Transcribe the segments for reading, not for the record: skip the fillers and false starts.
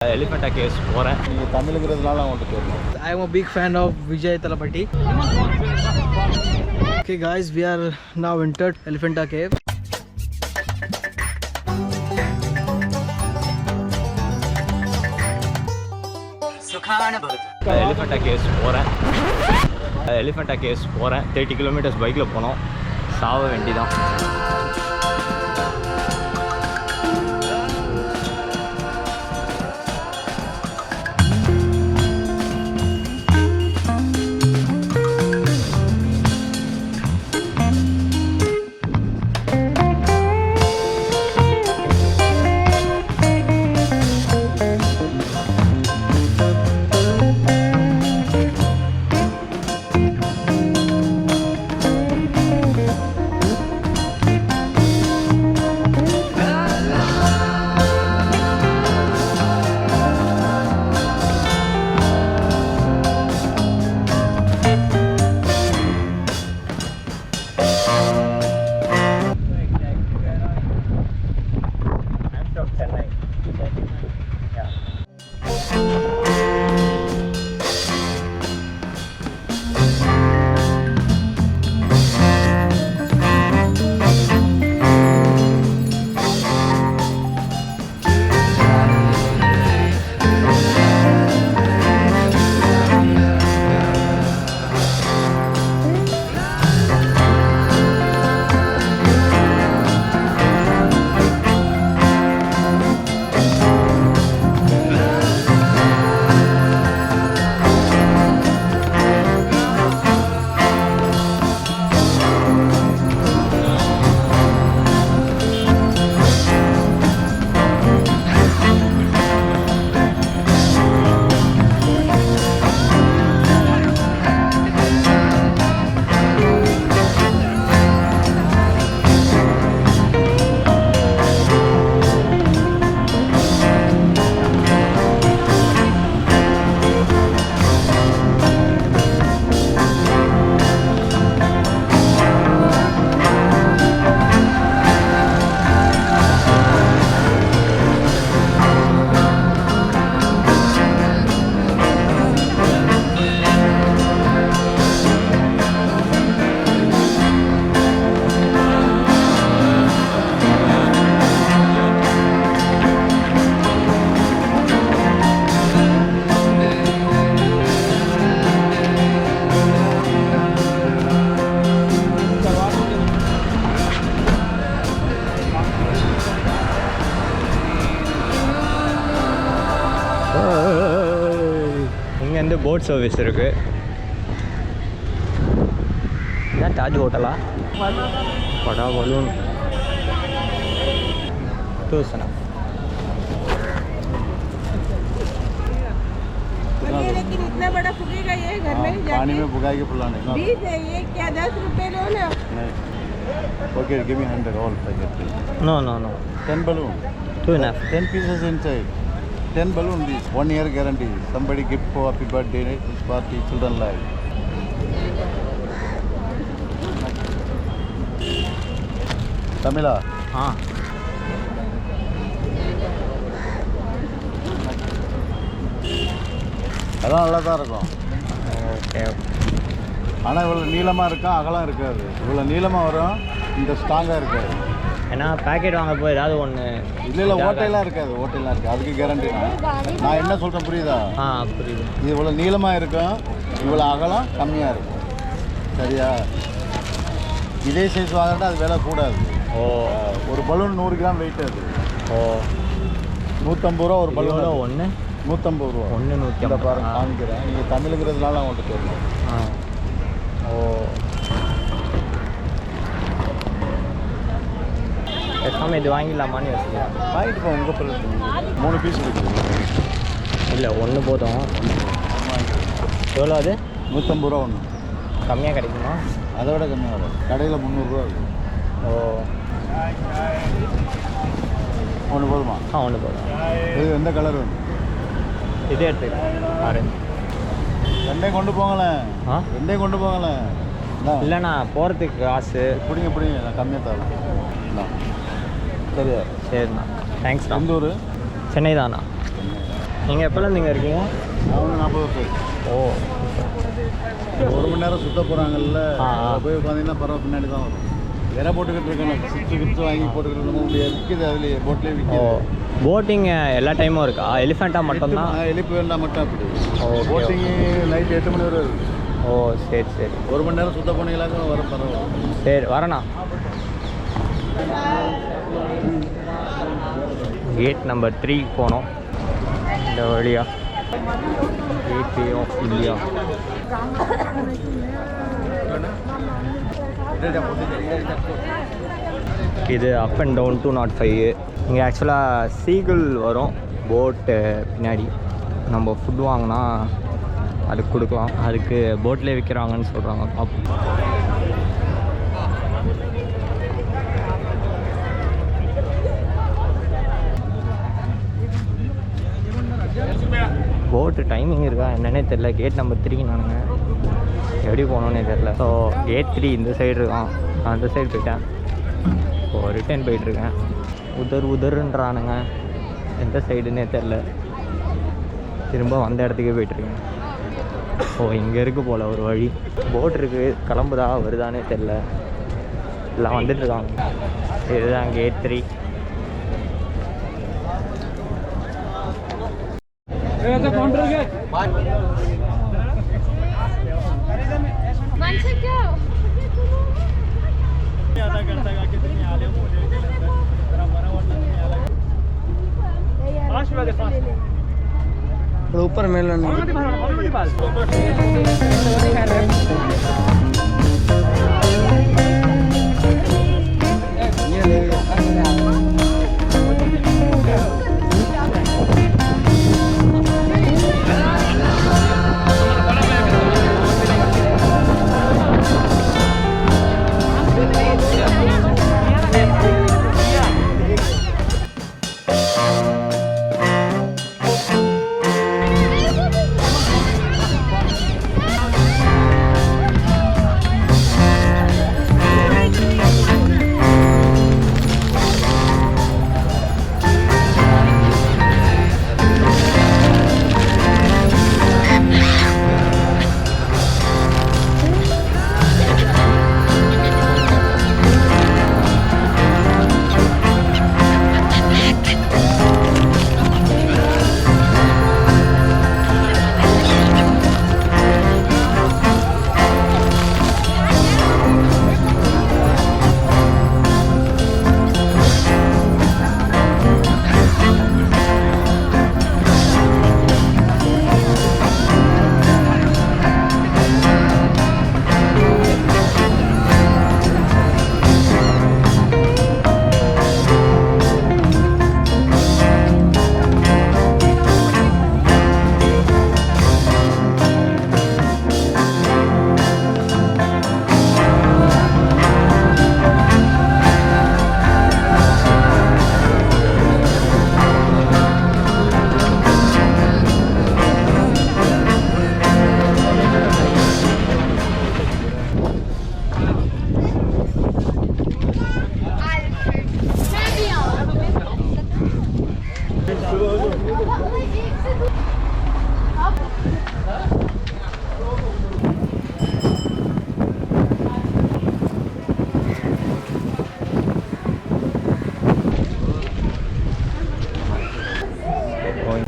Elephanta Caves போறேன். நீங்க தமிழ்ங்கிறதுனால அவங்களுக்கு தெரியும். I am a big fan of Vijay Thalapathy. Okay guys, we are now entered Elephanta Cave. Elephanta Caves போறேன். Elephanta Caves போறேன். 30 km பைக்ல போனோம். சாவ வேண்டிதான். இங்கேருந்து போட் சர்வீஸ் இருக்குது. இதான் தாஜ் ஹோட்டலா? படா பலூன் टूसना लेकिन इतना बड़ा फूकेगा ये घर में ही पानी में भुगाएंगे फुलाने का 20 है ये क्या 10 रुपए लो ना नहीं okay give me 100 all packet no no no 10 balloon too enough 10 pieces inside 10 balloon this 1 year guarantee somebody gift for happy birthday this party children life தமிழா அதெல்லாம் நல்லா தான் இருக்கும். ஓகே ஆனால் இவ்வளோ நீளமாக இருக்கும், அகலம் இருக்காது. இவ்வளோ நீளமாக வரும், இந்த ஸ்ட்ராங்காக இருக்காது. ஏன்னா பேக்கெட் வாங்க போய் ஏதாவது ஒன்று இல்லை ஓட்டையெல்லாம் இருக்காது, ஓட்டையெல்லாம் இருக்குது. அதுக்கு கேரண்டி நான் என்ன சொல்கிறேன் புரியுதா? புரியுது. இது இவ்வளோ நீளமாக இருக்கும், இவ்வளோ அகலம் கம்மியாக இருக்கும். சரியா? இதே சைஸ் வாங்கினா அது விலை கூடாது. ஓ ஒரு பலூன் 100 கிராம் வெயிட் அது. ஓ 150 ரூபா ஒரு பலூன். ஒன்று 150 ரூபா. ஒன்று 150 பாருங்க காமிக்கிறேன். நீங்கள் தமிழுங்கிறதுனால அவங்கள்ட்ட தெரியும். ஓ பேசாமல் இது வாங்கிடலாமான்னு யோசிக்கிறேன். வாங்கிட்டு போ உங்கள் பிள்ளை 3 பீஸ் இருக்குது. இல்லை ஒன்று போதும். எவ்வளோ அது? 150 ரூபா ஒன்று. கம்மியாக கிடைக்குமா? அதை விட கம்மியாக வரும். கடையில் 300 ரூபா இருக்குது. ஓ ஒன்று போதுமா? ஒன்று போதும். இது எந்த கலர் வேணும்? இதே எடுத்துக்கலாம். ஆரஞ்சு ரெண்டையும் கொண்டு போங்களேன். ரெண்டையும் கொண்டு போங்களேன். இல்லைண்ணா போகிறதுக்கு காசு பிடிங்க பிடிங்க, நான் கம்மியாக தரேன். சரியா? சரிண்ணா, தேங்க்ஸ்ண்ணா. எந்த ஊர்? சென்னை தாண்ணா. நீங்கள் எப்போல்லாம் நீங்கள் இருக்கீங்க? அவங்க 40 பேர். ஓ, 1 மணி நேரம் சுத்த போகிறாங்கல்ல, போய் உட்காந்தீங்கன்னா பரவாயில்ல, பின்னாடி தான் வரும். வேற போட்டுக்கிட்டு இருக்கணும், சிப்ஸ் வாங்கி போட்டுக்கிட்டு இருக்க முடியாது, விற்கிது அதுலேயே, போட்லேயே ஓ. விற்கிது. போட்டிங் எல்லா டைமும் இருக்கா? எலிஃபெண்ட்டாக மட்டும்தான்? எலிஃபெண்டா மட்டும் அப்படி. ஓகே. போட்டிங்கு நைட் 8 மணி வரை இருக்கு. ஓ, சரி சரி. 1 மணி நேரம் சுத்த போனீங்களாக்க வர பரவாயில்ல. சரி, வரேண்ணா. கேட் நம்பர் 3 போனோம் இந்த வழியா. கேட்வேயோ இல்லையா? இது அப் அண்ட் டவுன் 205. இங்கே ஆக்சுவலாக சீகிள் வரும் போட்டு பின்னாடி. நம்ம ஃபுட் வாங்கினா அதுக்கு கொடுக்கலாம். அதுக்கு போட்லேயே விற்கிறாங்கன்னு சொல்கிறாங்க. போட்டு டைமிங் இருக்கா என்னன்னே தெரில. கேட் நம்பர் 3 நானுங்க எப்படி போகணுன்னே தெரில. ஸோ கேட் 3 இந்த சைடு இருக்கான், நான் அந்த சைடு போயிட்டேன். இப்போ ரிட்டர்ன் போயிட்டுருக்கேன். உதருன்றானுங்க, எந்த சைடுன்னே தெரில. திரும்ப வந்த இடத்துக்கே போயிட்டுருக்கேன். ஸோ இங்கே இருக்குது போல் ஒரு வழி. போட் இருக்குது, கிளம்புதா வருதானே தெரில. எல்லாம் வந்துட்டுருக்காங்க. இதுதான் கேட் 3. ऊपर मेलन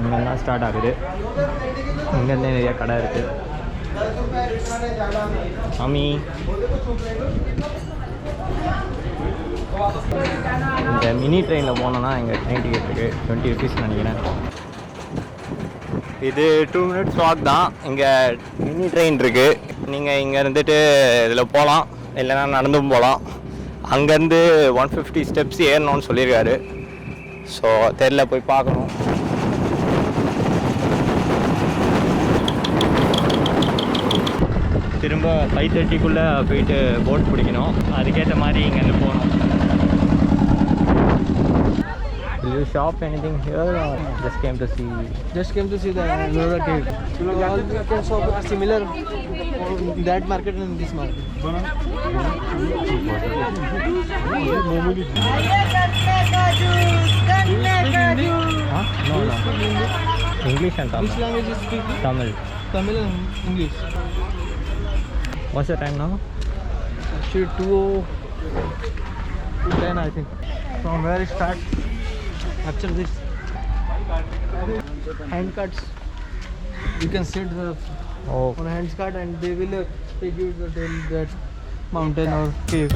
இங்கெல்லாம் ஸ்டார்ட் ஆகுது. இங்கேருந்து நிறைய கடை இருக்குது. சாமி, இந்த மினி ட்ரெயினில் போனோன்னா இங்கே ட்ரெயின் டிக்கெட் இருக்குது, 20 rupees நினைக்கிறேன். இது 2 minutes வாக் தான். இங்கே மினி ட்ரெயின் இருக்குது. நீங்கள் இங்கே இருந்துட்டு இதில் போகலாம், இல்லைன்னா நடந்தும் போகலாம். அங்கேருந்து 150 steps ஏறணும்னு சொல்லியிருக்காரு. ஸோ தெரியல, போய் பார்க்கணும். திரும்ப 5:30க்குள்ளே போயிட்டு போட் பிடிக்கணும். அதுக்கேற்ற மாதிரி இங்கேருந்து போகணும். Will you shop anything here or just came to see? Just came to see the Ellora cave. All the caves are similar in that market and in this market. Huh? No. English and Which Tamil. language you speak? Tamil. Tamil and English. What's the time now? Actually 2:10 I think. From where it starts. Capture this. Hand cuts. You can sit Oh, on a hand cut and they will take you to that mountain or cave.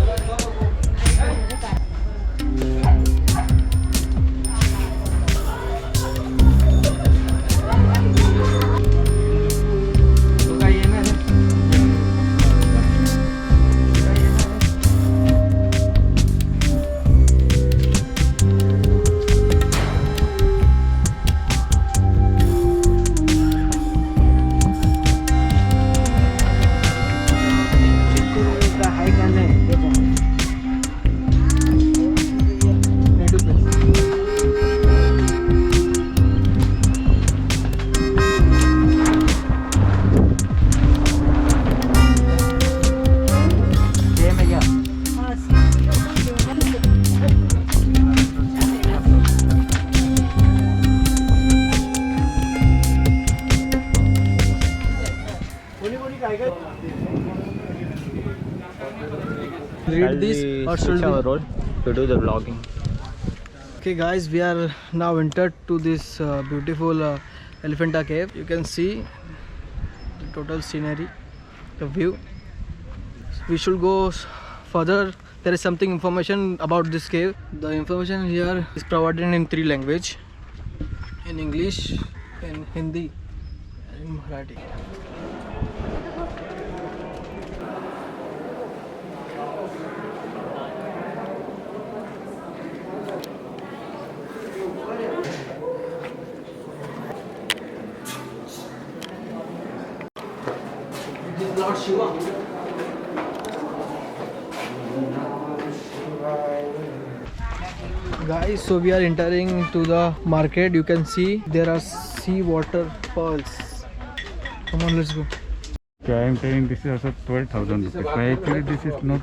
Read this or should our we? role to do the vlogging. Okay guys, we are now entered to this beautiful Elephanta cave. You can see the total scenery, the view. We should go further. There is something information about this cave. The information here is provided in 3 languages: in English, in Hindi, and in Marathi. This is Lord Shiva. Guys, so we are entering to the market. You can see there are sea water pearls. Come on, let's go. Okay, I am saying this is also 12,000 rupees. But actually, this is not.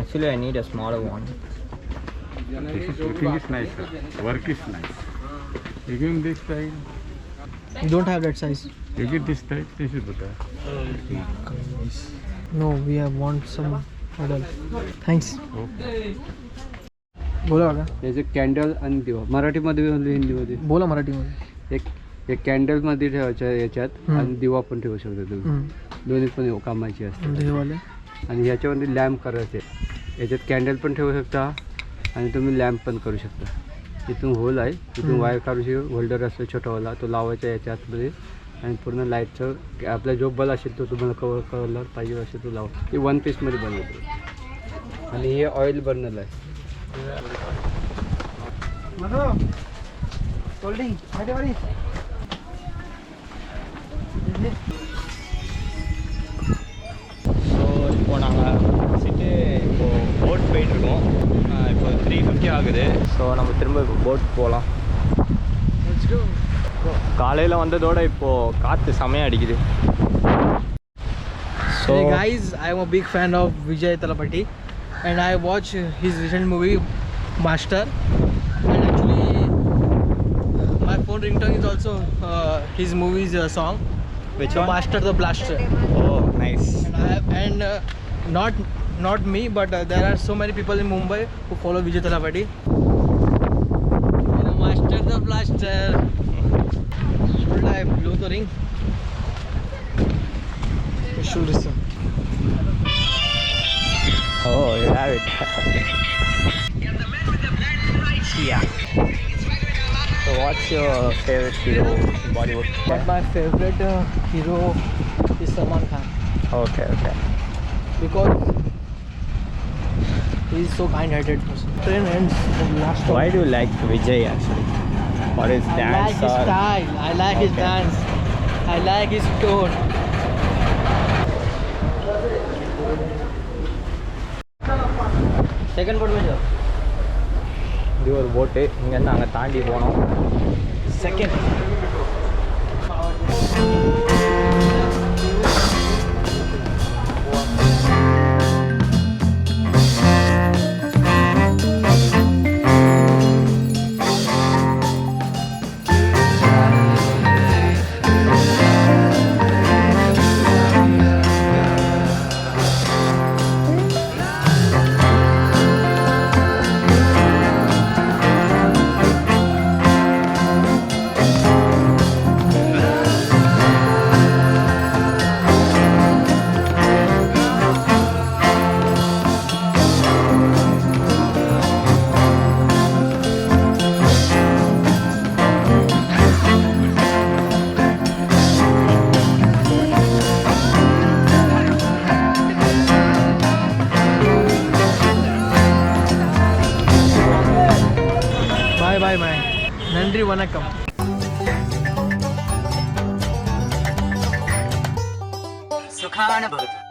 Actually, I need a smaller one. This is looking is nice. Work is nice. You give this style. You don't have that size. You get this type. This is better. No, we have want some model. Thanks. Okay. बोला का? त्याचे candle आणि दिवा मराठीमध्ये म्हणलं हिंदीमध्ये बोला मराठीमध्ये. एक कॅन्डल मध्ये ठेवायच्या याच्यात आणि दिवा पण ठेवू शकता तुम्ही दोन्ही पण कामाची असते हे वाले. आणि ह्याच्यामध्ये लॅम्प करायचे याच्यात कॅन्डल पण ठेवू शकता आणि तुम्ही लॅम्प पण करू शकता. इथून होल आहे तिथून वायर काढू शकतो होल्डर असतो छोटावाला तो लावायचा याच्या आतमध्ये आणि पूर्ण लाईटचं आपला जो बल असेल तो तुम्हाला कलर पाहिजे असेल तो लावा. ते 1 पीसमध्ये बनवतो आणि हे ऑइल बर्नर आहे. இப்போ நாங்கள் வச்சுட்டு இப்போது போட் போயிட்டுருக்கோம். இப்போ 3:50 ஆகுது. ஸோ நம்ம திரும்ப இப்போ போட் போகலாம். காலையில் வந்ததோட இப்போது காற்று செமையாக அடிக்குது. So Hey guys, I am a big fan of Vijay Thalapathy and I watched his recent movie Master, and actually my phone ringtone is also his movie's song. which The one? Master the Blaster. Oh, nice. And not me, but there are so many people in Mumbai who follow Vijay Thalapathy. Master the Blaster. Should I blow the ring? Should listen. Oh, you have it. Yeah. So what's your favorite hero in Bollywood? But my favorite hero is Salman Khan Okay, okay. because he is so kind-hearted person. Train ends the last Why one. do you like Vijay actually? For his I dance like his or style. I like his Okay. dance. I like his tone. Second boat में இது ஒரு போட்டு இங்கேருந்து அங்கே தாண்டி போனோம். second. Vanakkam. सुखान भवतु.